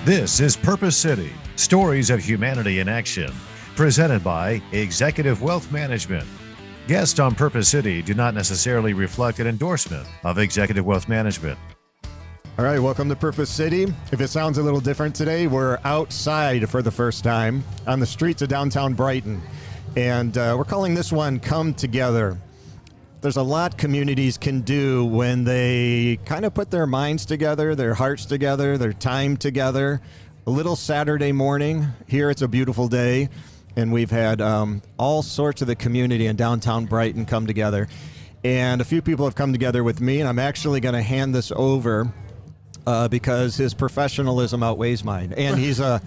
This is Purpose City, Stories of Humanity in Action, presented by Executive Wealth Management. Guests on Purpose City do not necessarily reflect an endorsement of Executive Wealth Management. All right, welcome to Purpose City. If it sounds a little different today, we're outside for the first time on the streets of downtown Brighton. And we're calling this one Come Together. There's a lot communities can do when they kind of put their minds together, their hearts together, their time together. A little Saturday morning. Here it's a beautiful day, and we've had all sorts of the community in downtown Brighton come together. And a few people have come together with me, and I'm actually going to hand this over because his professionalism outweighs mine, and he's a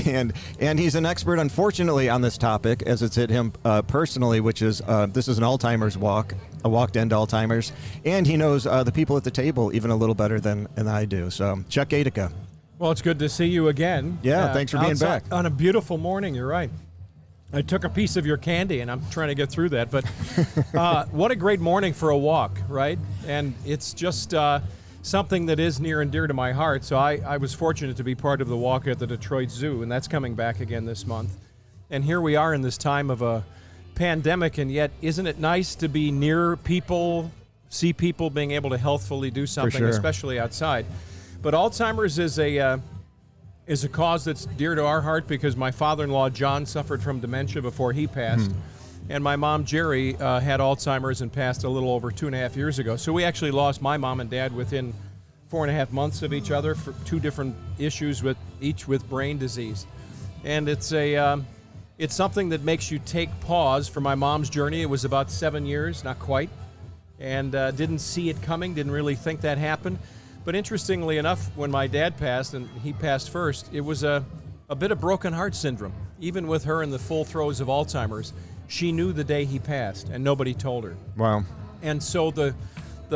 and he's an expert, unfortunately, on this topic as it's hit him personally, which is this is an Alzheimer's walk, a walk to end Alzheimer's, and he knows the people at the table even a little better than I do. So, Chuck Gaidica. Well, it's good to see you again. Yeah, thanks for being back on a beautiful morning. You're right. I took a piece of your candy, and I'm trying to get through that. But what a great morning for a walk, right? And it's just something that is near and dear to my heart. So I was fortunate to be part of the walk at the Detroit Zoo, and that's coming back again this month. And here we are in this time of a pandemic, and yet isn't it nice to be near people, see people being able to healthfully do something, especially outside. But Alzheimer's is a cause that's dear to our heart because my father-in-law, John, suffered from dementia before he passed. And my mom, Jerry, had Alzheimer's and passed a little over 2.5 years ago. So we actually lost my mom and dad within 4.5 months of each other for two different issues, each with brain disease. And it's something that makes you take pause. For my mom's journey, it was about 7 years, not quite, and didn't see it coming, didn't really think that happened. But interestingly enough, when my dad passed, and he passed first, it was a bit of broken heart syndrome. Even with her in the full throes of Alzheimer's, she knew the day he passed, and nobody told her. Wow. And so the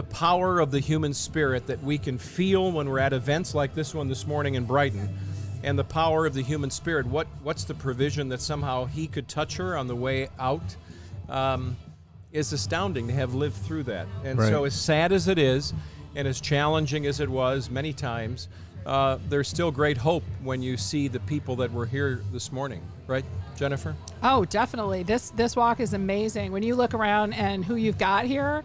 power of the human spirit that we can feel when we're at events like this one this morning in Brighton, and the power of the human spirit, what's the provision that somehow he could touch her on the way out, is astounding to have lived through that. And so as sad as it is, and as challenging as it was many times, there's still great hope when you see the people that were here this morning. Right, Jennifer? Oh, definitely. This walk is amazing. When you look around and who you've got here,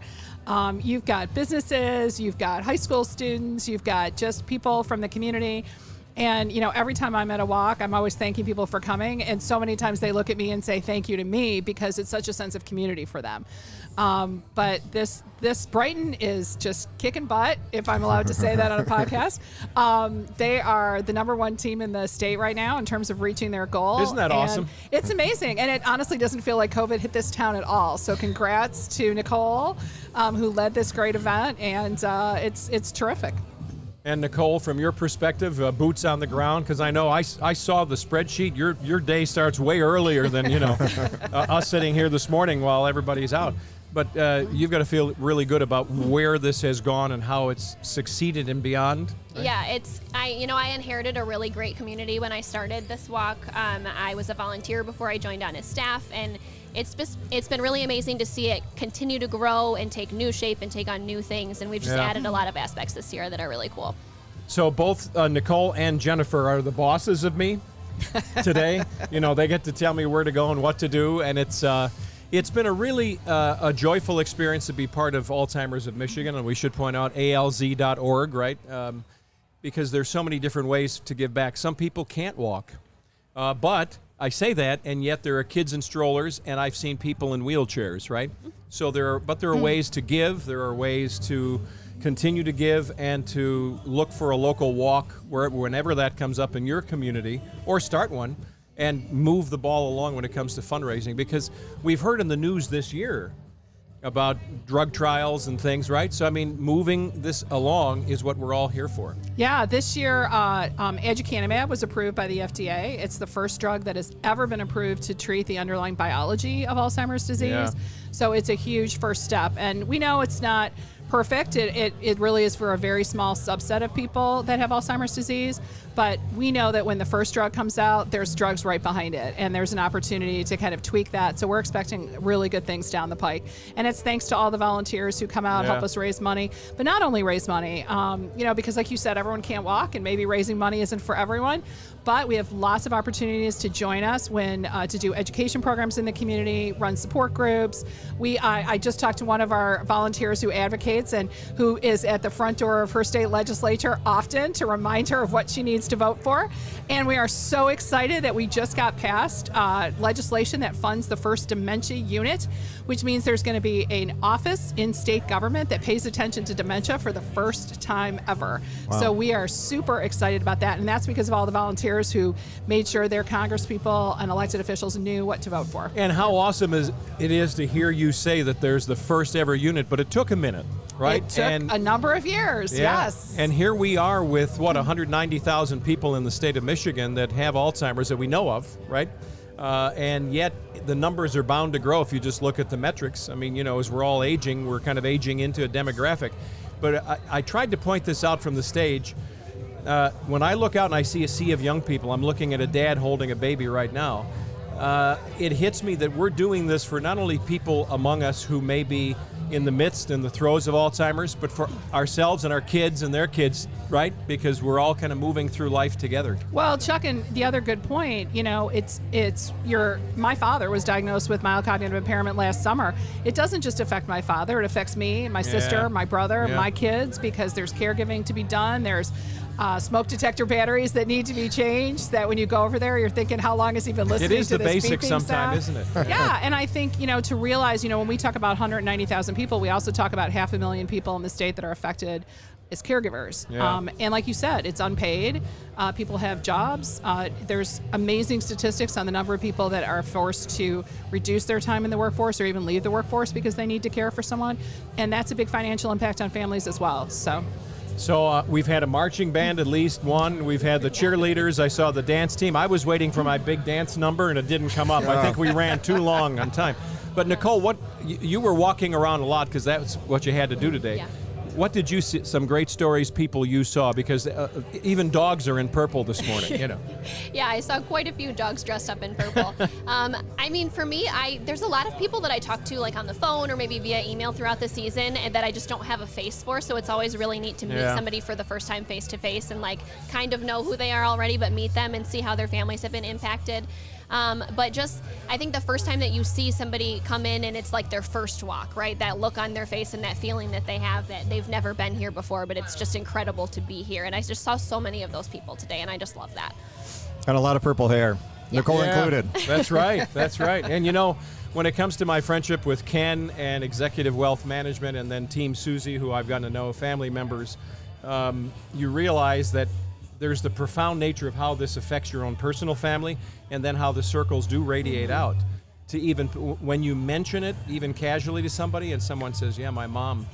you've got businesses, you've got high school students, you've got just people from the community. And, you know, every time I'm at a walk, I'm always thanking people for coming. And so many times they look at me and say thank you to me because it's such a sense of community for them. But this Brighton is just kicking butt, if I'm allowed to say that on a podcast. They are the #1 team in the state right now in terms of reaching their goal. Isn't that awesome? It's amazing. And it honestly doesn't feel like COVID hit this town at all. So congrats to Nicole, who led this great event. And it's terrific. And Nicole, from your perspective, boots on the ground, because I know I saw the spreadsheet. Your day starts way earlier than us sitting here this morning while everybody's out. But you've got to feel really good about where this has gone and how it's succeeded and beyond. Right? Yeah, I inherited a really great community when I started this walk. I was a volunteer before I joined on as staff, and it's been really amazing to see it continue to grow and take new shape and take on new things. And we've just added a lot of aspects this year that are really cool. So both Nicole and Jennifer are the bosses of me today. They get to tell me where to go and what to do, and it's been a really a joyful experience to be part of Alzheimer's of Michigan, and we should point out alz.org, right? Because there's so many different ways to give back. Some people can't walk, but I say that, and yet there are kids in strollers, and I've seen people in wheelchairs, right? So there are ways to give. There are ways to continue to give and to look for a local walk whenever that comes up in your community, or start one and move the ball along when it comes to fundraising, because we've heard in the news this year about drug trials and things, right? So, moving this along is what we're all here for. Yeah, this year, aducanumab was approved by the FDA. It's the first drug that has ever been approved to treat the underlying biology of Alzheimer's disease. Yeah. So it's a huge first step. And we know it's not perfect. It really is for a very small subset of people that have Alzheimer's disease. But we know that when the first drug comes out, there's drugs right behind it, and there's an opportunity to kind of tweak that. So we're expecting really good things down the pike. And it's thanks to all the volunteers who come out, help us raise money, but not only raise money, because like you said, everyone can't walk, and maybe raising money isn't for everyone. But we have lots of opportunities to join us to do education programs in the community, run support groups. I just talked to one of our volunteers who advocates and who is at the front door of her state legislature often to remind her of what she needs to vote for. And we are so excited that we just got passed legislation that funds the first dementia unit, which means there's going to be an office in state government that pays attention to dementia for the first time ever. Wow. So we are super excited about that, and that's because of all the volunteers who made sure their congresspeople and elected officials knew what to vote for. And how awesome it is to hear you say that there's the first ever unit, but it took a minute, right? It took a number of years, yes. And here we are with, 190,000 people in the state of Michigan that have Alzheimer's that we know of, right? And yet the numbers are bound to grow if you just look at the metrics. I mean, as we're all aging, we're kind of aging into a demographic. But I tried to point this out from the stage. When I look out and I see a sea of young people, I'm looking at a dad holding a baby right now. It hits me that we're doing this for not only people among us who may be in the midst, in the throes of Alzheimer's, but for ourselves and our kids and their kids, right? Because we're all kind of moving through life together. Well, Chuck, and the other good point, my father was diagnosed with mild cognitive impairment last summer. It doesn't just affect my father, it affects me, my sister, my brother, my kids, because there's caregiving to be done. There's smoke detector batteries that need to be changed, that when you go over there, you're thinking, how long has he been listening to this beeping sound? It is the basics sometimes, isn't it? Yeah, and I think, to realize, when we talk about 190,000 people, we also talk about 500,000 people in the state that are affected as caregivers. Yeah. And like you said, it's unpaid. People have jobs. There's amazing statistics on the number of people that are forced to reduce their time in the workforce or even leave the workforce because they need to care for someone. And that's a big financial impact on families as well. So we've had a marching band, at least one. We've had the cheerleaders. I saw the dance team. I was waiting for my big dance number, and it didn't come up. I think we ran too long on time. But Nicole, you were walking around a lot because that's what you had to do today. Yeah. What did you see? Some great stories, people you saw, because even dogs are in purple this morning. Yeah, I saw quite a few dogs dressed up in purple. For me, there's a lot of people that I talk to, like on the phone or maybe via email throughout the season, and that I just don't have a face for. So it's always really neat to meet somebody for the first time face to face and kind of know who they are already, but meet them and see how their families have been impacted. I think the first time that you see somebody come in and it's like their first walk, right? That look on their face and that feeling that they have that they've never been here before, but it's just incredible to be here. And I just saw so many of those people today, and I just love that. And a lot of purple hair, Nicole included. That's right. That's right. And when it comes to my friendship with Ken and Executive Wealth Management and then Team Susie, who I've gotten to know, family members, you realize that there's the profound nature of how this affects your own personal family, and then how the circles do radiate out to even when you mention it, even casually to somebody, and someone says, yeah, my mom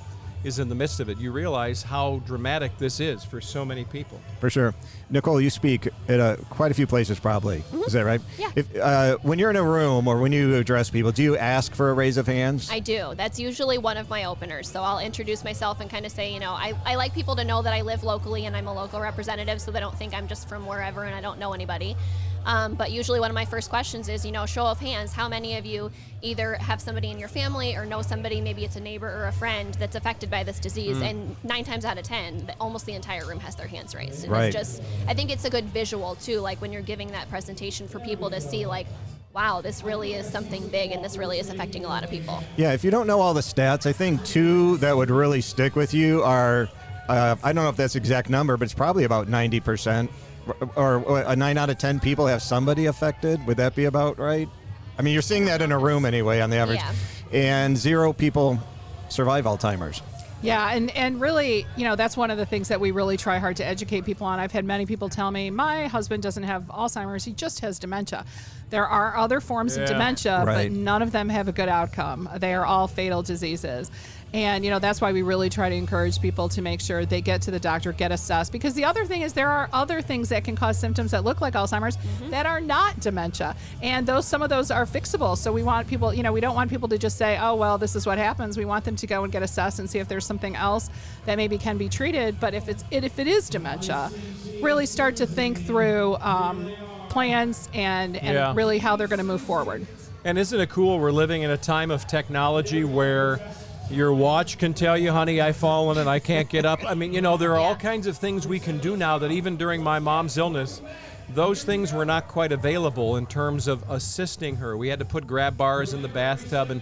is in the midst of it, you realize how dramatic this is for so many people. For sure. Nicole, you speak at quite a few places probably. Mm-hmm. Is that right? Yeah. When you're in a room or when you address people, do you ask for a raise of hands? I do. That's usually one of my openers. So I'll introduce myself and kind of say, I like people to know that I live locally and I'm a local representative, so they don't think I'm just from wherever and I don't know anybody. But usually one of my first questions is, show of hands, how many of you either have somebody in your family or know somebody, maybe it's a neighbor or a friend that's affected by this disease? And 9 times out of 10, almost the entire room has their hands raised. And right. I think it's a good visual too, when you're giving that presentation for people to see wow, this really is something big and this really is affecting a lot of people. Yeah, if you don't know all the stats, I think 2 that would really stick with you are, I don't know if that's the exact number, but it's probably about 90%. Or 9 out of 10 people have somebody affected. Would that be about right? I mean, you're seeing that in a room anyway on the average. Yeah. And 0 people survive Alzheimer's. Yeah, and really, that's one of the things that we really try hard to educate people on. I've had many people tell me, my husband doesn't have Alzheimer's, he just has dementia. There are other forms of dementia, right. but none of them have a good outcome. They are all fatal diseases. And, that's why we really try to encourage people to make sure they get to the doctor, get assessed. Because the other thing is there are other things that can cause symptoms that look like Alzheimer's that are not dementia. And some of those are fixable. So we want people, we don't want people to just say, oh, well, this is what happens. We want them to go and get assessed and see if there's something else that maybe can be treated. But if it is dementia, really start to think through plans and really how they're going to move forward. And isn't it cool? We're living in a time of technology where your watch can tell you, honey, I've fallen and I can't get up. I mean, there are all kinds of things we can do now that even during my mom's illness, those things were not quite available in terms of assisting her. We had to put grab bars in the bathtub and,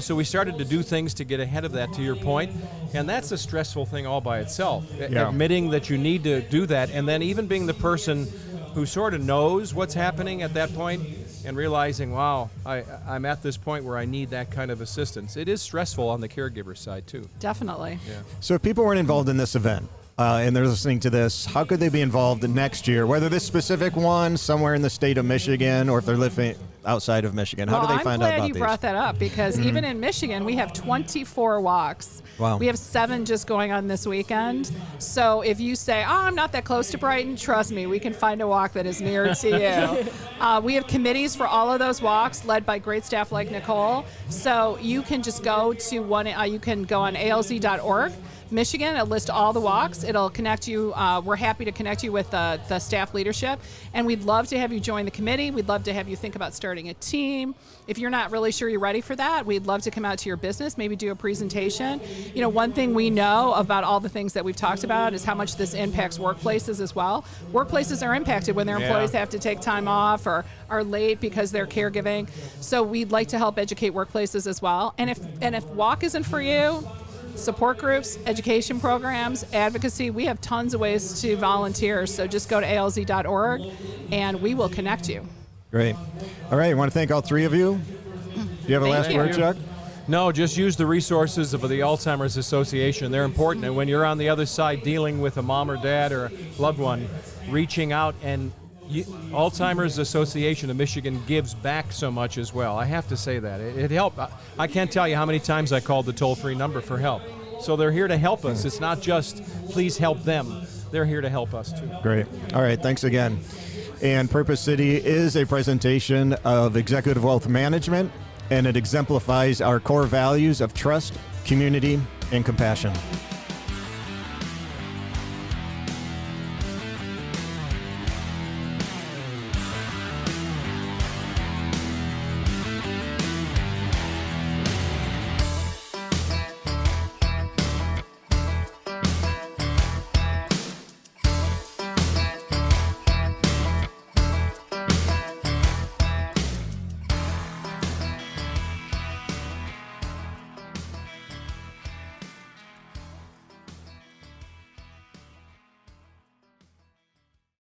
so we started to do things to get ahead of that, to your point. And that's a stressful thing all by itself. Yeah. Admitting that you need to do that, and then even being the person who sort of knows what's happening at that point and realizing, wow, I'm at this point where I need that kind of assistance. It is stressful on the caregiver side, too. Definitely. Yeah. So if people weren't involved in this event and they're listening to this, how could they be involved next year, whether this specific one somewhere in the state of Michigan or if they're living outside of Michigan? How do they find out about I'm glad these? you brought that up because even in Michigan, we have 24 walks. Wow. We have 7 just going on this weekend. So if you say, oh, I'm not that close to Brighton, trust me, we can find a walk that is near to you. We have committees for all of those walks led by great staff like Nicole. So you can just go to one, you can go on alz.org. Michigan, it'll list all the walks. It'll connect you. We're happy to connect you with the staff leadership. And we'd love to have you join the committee. We'd love to have you think about starting a team. If you're not really sure you're ready for that, we'd love to come out to your business, maybe do a presentation. One thing we know about all the things that we've talked about is how much this impacts workplaces as well. Workplaces are impacted when their employees have to take time off or are late because they're caregiving. So we'd like to help educate workplaces as well. And if walk isn't for you, support groups, education programs, advocacy, we have tons of ways to volunteer. So just go to alz.org and we will connect you. Great. All right. I want to thank all three of you. Do you have a last word, Chuck? No, just use the resources of the Alzheimer's Association. They're important. And when you're on the other side dealing with a mom or dad or a loved one, reaching out, and Alzheimer's Association of Michigan gives back so much as well. I have to say that. It helped. I can't tell you how many times I called the toll-free number for help. So they're here to help us. It's not just please help them. They're here to help us too. Great. All right. Thanks again. And Purpose City is a presentation of executive wealth management, and it exemplifies our core values of trust, community, and compassion.